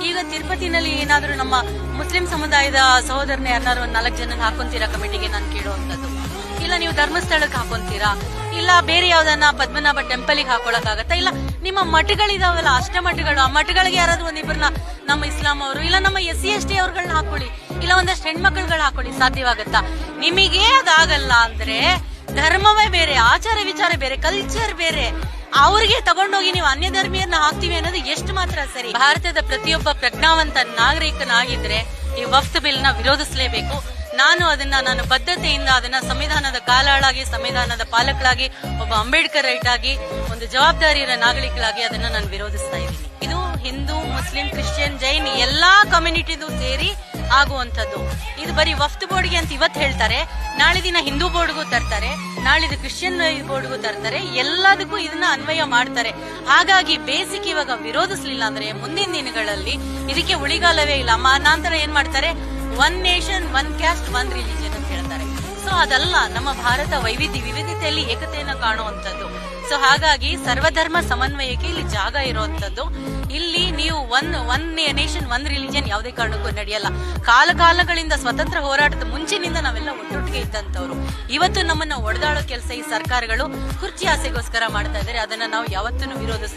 ಈಗ ತಿರುಪತಿನಲ್ಲಿ ಏನಾದ್ರೂ ನಮ್ಮ ಮುಸ್ಲಿಂ ಸಮುದಾಯದ ಸಹೋದರನ ಯಾರು ಒಂದ್ 4 ಜನ ಹಾಕೊಂತೀರಾ ಕಮಿಟಿಗೆ ನಾನು ಕೇಳುವಂತದ್ದು. ಇಲ್ಲ ನೀವು ಧರ್ಮಸ್ಥಳಕ್ಕೆ ಹಾಕೊಂತೀರಾ, ಇಲ್ಲ ಬೇರೆ ಯಾವ್ದನ್ನ ಪದ್ಮನಾಭ ಟೆಂಪಲ್ಗೆ ಹಾಕೊಳಕಾಗತ್ತಾ, ಇಲ್ಲ ನಿಮ್ಮ ಮಠಗಳಿದಾವಲ್ಲ ಅಷ್ಟಮಠಗಳು, ಆ ಮಠಗಳಿಗೆ ಯಾರಾದ್ರೂ ಒಂದಿಬ್ಬರನ್ನ ನಮ್ಮ ಇಸ್ಲಾಂ ಅವರು ಇಲ್ಲ ನಮ್ಮ SC ST ಅವ್ರಗಳನ್ನ ಹಾಕೊಳ್ಳಿ, ಇಲ್ಲ ಒಂದಷ್ಟು ಹೆಣ್ಮಕ್ಳುಗಳನ್ನ ಹಾಕೊಳ್ಳಿ, ಸಾಧ್ಯವಾಗತ್ತಾ? ನಿಮಗೆ ಅದಾಗಲ್ಲ ಅಂದ್ರೆ ಧರ್ಮವೇ ಬೇರೆ, ಆಚಾರ ವಿಚಾರ ಬೇರೆ, ಕಲ್ಚರ್ ಬೇರೆ, ಅವ್ರಿಗೆ ತಗೊಂಡೋಗಿ ನೀವು ಅನ್ಯ ಧರ್ಮೀಯರನ್ನ ಹಾಕ್ತಿವಿ ಅನ್ನೋದು ಎಷ್ಟು ಮಾತ್ರ ಸರಿ? ಭಾರತದ ಪ್ರತಿಯೊಬ್ಬ ಪ್ರಜ್ಞಾವಂತ ನಾಗರಿಕನಾಗಿದ್ರೆ ಈ ವಕ್ಫ್ ಬಿಲ್ ನ ವಿರೋಧಿಸಲೇಬೇಕು. ನಾನು ಬದ್ಧತೆಯಿಂದ ಅದನ್ನ ಸಂವಿಧಾನದ ಕಾಲಾಳಾಗಿ, ಸಂವಿಧಾನದ ಪಾಲಕಳಾಗಿ, ಒಬ್ಬ ಅಂಬೇಡ್ಕರ್ ರೈಟ್ ಆಗಿ, ಒಂದು ಜವಾಬ್ದಾರಿಯ ನಾಗರಿಕಳಾಗಿ ಅದನ್ನ ನಾನು ವಿರೋಧಿಸ್ತಾ ಇದ್ದೀನಿ. ಇದು ಹಿಂದೂ, ಮುಸ್ಲಿಂ, ಕ್ರಿಶ್ಚಿಯನ್, ಜೈನ್ ಎಲ್ಲಾ ಕಮ್ಯುನಿಟಿದು ಸೇರಿ ಆಗುವಂತದ್ದು. ಇದು ಬರೀ ವಫ್ತ್ ಬೋರ್ಡ್ಗೆ ಅಂತ ಇವತ್ತು ಹೇಳ್ತಾರೆ, ನಾಳೆ ದಿನ ಹಿಂದೂ ಬೋರ್ಡ್ಗೂ ತರ್ತಾರೆ, ನಾಳಿದ್ದು ಕ್ರಿಶ್ಚಿಯನ್ ಬೋರ್ಡ್ಗೂ ತರ್ತಾರೆ, ಎಲ್ಲದಕ್ಕೂ ಇದನ್ನ ಅನ್ವಯ ಮಾಡ್ತಾರೆ. ಹಾಗಾಗಿ ಬೇಸಿಕ್ ಇವಾಗ ವಿರೋಧಿಸಲಿಲ್ಲ ಅಂದ್ರೆ ಮುಂದಿನ ದಿನಗಳಲ್ಲಿ ಇದಕ್ಕೆ ಉಳಿಗಾಲವೇ ಇಲ್ಲ. ನಂತರ ಏನ್ ಮಾಡ್ತಾರೆ, 1 ನೇಷನ್ 1 ಕ್ಯಾಸ್ಟ್ 1 ರಿಲಿಜನ್ ಅಂತ ಹೇಳ್ತಾರೆ. ಸೊ ಅದಲ್ಲ, ನಮ್ಮ ಭಾರತ ವಿವಿಧತೆಯಲ್ಲಿ ಏಕತೆಯನ್ನ ಕಾಣುವಂತದ್ದು. ಸೊ ಹಾಗಾಗಿ ಸರ್ವಧರ್ಮ ಸಮನ್ವಯಕ್ಕೆ ಇಲ್ಲಿ ಜಾಗ ಇರುವಂತದ್ದು. ಇಲ್ಲಿ ನೀವು ಒನ್ ನೇಷನ್ 1 ರಿಲಿಜನ್ ಯಾವುದೇ ಕಾರಣಕ್ಕೂ ನಡೆಯಲ್ಲ. ಕಾಲಗಳಿಂದ ಸ್ವತಂತ್ರ ಹೋರಾಟದ ಮುಂಚಿನಿಂದ ನಾವೆಲ್ಲ ಒಟ್ಟೊಟ್ಟಿಗೆ ಇದ್ದಂತವ್ರು. ಇವತ್ತು ನಮ್ಮನ್ನ ಒಡೆದಾಡೋ ಕೆಲಸ ಈ ಸರ್ಕಾರಗಳು ಕುರ್ಚಿ ಆಸೆಗೋಸ್ಕರ ಮಾಡ್ತಾ ಇದ್ದಾರೆ. ಅದನ್ನ ನಾವು ಯಾವತ್ತೂ ವಿರೋಧಿಸ್ತೀವಿ.